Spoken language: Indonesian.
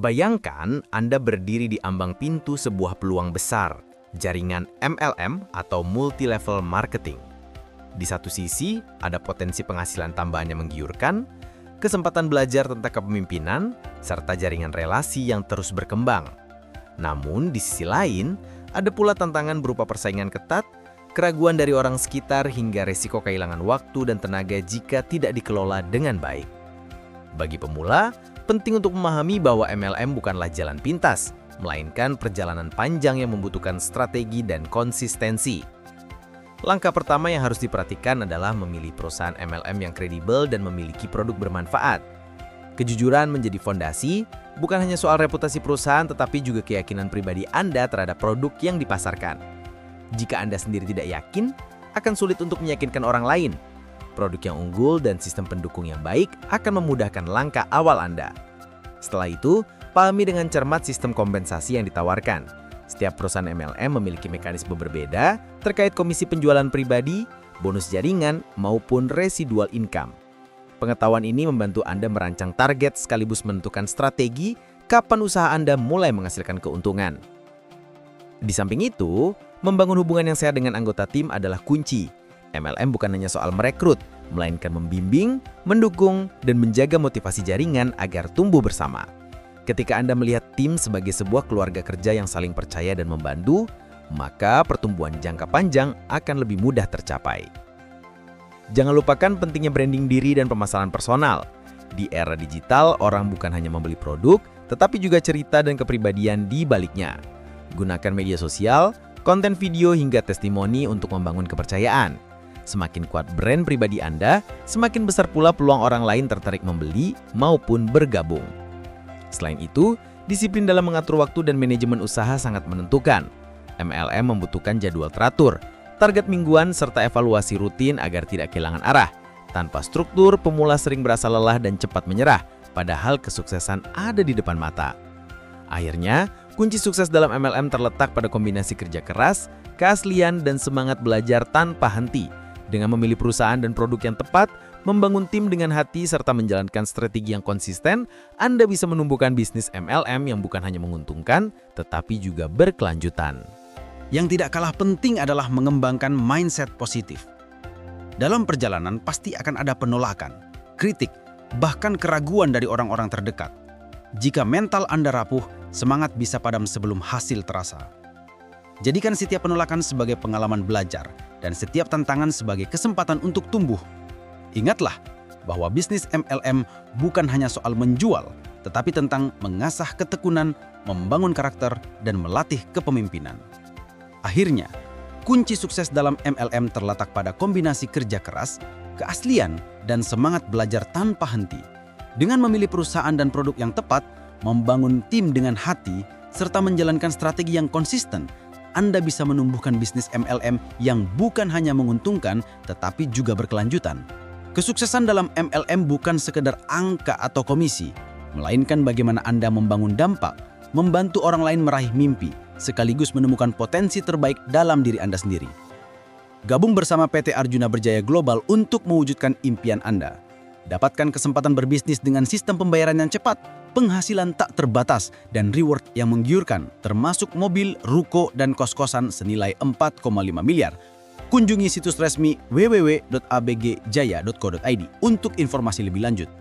Bayangkan Anda berdiri di ambang pintu sebuah peluang besar, jaringan MLM atau multi-level marketing. Di satu sisi, ada potensi penghasilan tambahan yang menggiurkan, kesempatan belajar tentang kepemimpinan, serta jaringan relasi yang terus berkembang. Namun, di sisi lain, ada pula tantangan berupa persaingan ketat, keraguan dari orang sekitar, hingga resiko kehilangan waktu dan tenaga jika tidak dikelola dengan baik. Bagi pemula, penting untuk memahami bahwa MLM bukanlah jalan pintas, melainkan perjalanan panjang yang membutuhkan strategi dan konsistensi. Langkah pertama yang harus diperhatikan adalah memilih perusahaan MLM yang kredibel dan memiliki produk bermanfaat. Kejujuran menjadi fondasi, bukan hanya soal reputasi perusahaan tetapi juga keyakinan pribadi Anda terhadap produk yang dipasarkan. Jika Anda sendiri tidak yakin, akan sulit untuk meyakinkan orang lain. Produk yang unggul dan sistem pendukung yang baik akan memudahkan langkah awal Anda. Setelah itu, pahami dengan cermat sistem kompensasi yang ditawarkan. Setiap perusahaan MLM memiliki mekanisme berbeda terkait komisi penjualan pribadi, bonus jaringan, maupun residual income. Pengetahuan ini membantu Anda merancang target sekaligus menentukan strategi kapan usaha Anda mulai menghasilkan keuntungan. Di samping itu, membangun hubungan yang sehat dengan anggota tim adalah kunci. MLM bukan hanya soal merekrut, melainkan membimbing, mendukung, dan menjaga motivasi jaringan agar tumbuh bersama. Ketika Anda melihat tim sebagai sebuah keluarga kerja yang saling percaya dan membantu, maka pertumbuhan jangka panjang akan lebih mudah tercapai. Jangan lupakan pentingnya branding diri dan pemasaran personal. Di era digital, orang bukan hanya membeli produk, tetapi juga cerita dan kepribadian di baliknya. Gunakan media sosial, konten video hingga testimoni untuk membangun kepercayaan. Semakin kuat brand pribadi Anda, semakin besar pula peluang orang lain tertarik membeli maupun bergabung. Selain itu, disiplin dalam mengatur waktu dan manajemen usaha sangat menentukan. MLM membutuhkan jadwal teratur, target mingguan, serta evaluasi rutin agar tidak kehilangan arah. Tanpa struktur, pemula sering berasa lelah dan cepat menyerah, padahal kesuksesan ada di depan mata. Akhirnya, kunci sukses dalam MLM terletak pada kombinasi kerja keras, keaslian, dan semangat belajar tanpa henti. Dengan memilih perusahaan dan produk yang tepat, membangun tim dengan hati, serta menjalankan strategi yang konsisten, Anda bisa menumbuhkan bisnis MLM yang bukan hanya menguntungkan, tetapi juga berkelanjutan. Yang tidak kalah penting adalah mengembangkan mindset positif. Dalam perjalanan pasti akan ada penolakan, kritik, bahkan keraguan dari orang-orang terdekat. Jika mental Anda rapuh, semangat bisa padam sebelum hasil terasa. Jadikan setiap penolakan sebagai pengalaman belajar dan setiap tantangan sebagai kesempatan untuk tumbuh. Ingatlah bahwa bisnis MLM bukan hanya soal menjual, tetapi tentang mengasah ketekunan, membangun karakter, dan melatih kepemimpinan. Akhirnya, kunci sukses dalam MLM terletak pada kombinasi kerja keras, keaslian, dan semangat belajar tanpa henti. Dengan memilih perusahaan dan produk yang tepat, membangun tim dengan hati, serta menjalankan strategi yang konsisten, Anda bisa menumbuhkan bisnis MLM yang bukan hanya menguntungkan, tetapi juga berkelanjutan. Kesuksesan dalam MLM bukan sekedar angka atau komisi, melainkan bagaimana Anda membangun dampak, membantu orang lain meraih mimpi, sekaligus menemukan potensi terbaik dalam diri Anda sendiri. Gabung bersama PT Arjuna Berjaya Global untuk mewujudkan impian Anda. Dapatkan kesempatan berbisnis dengan sistem pembayaran yang cepat, penghasilan tak terbatas, dan reward yang menggiurkan, termasuk mobil, ruko, dan kos-kosan senilai 4,5 miliar. Kunjungi situs resmi www.abgjaya.co.id untuk informasi lebih lanjut.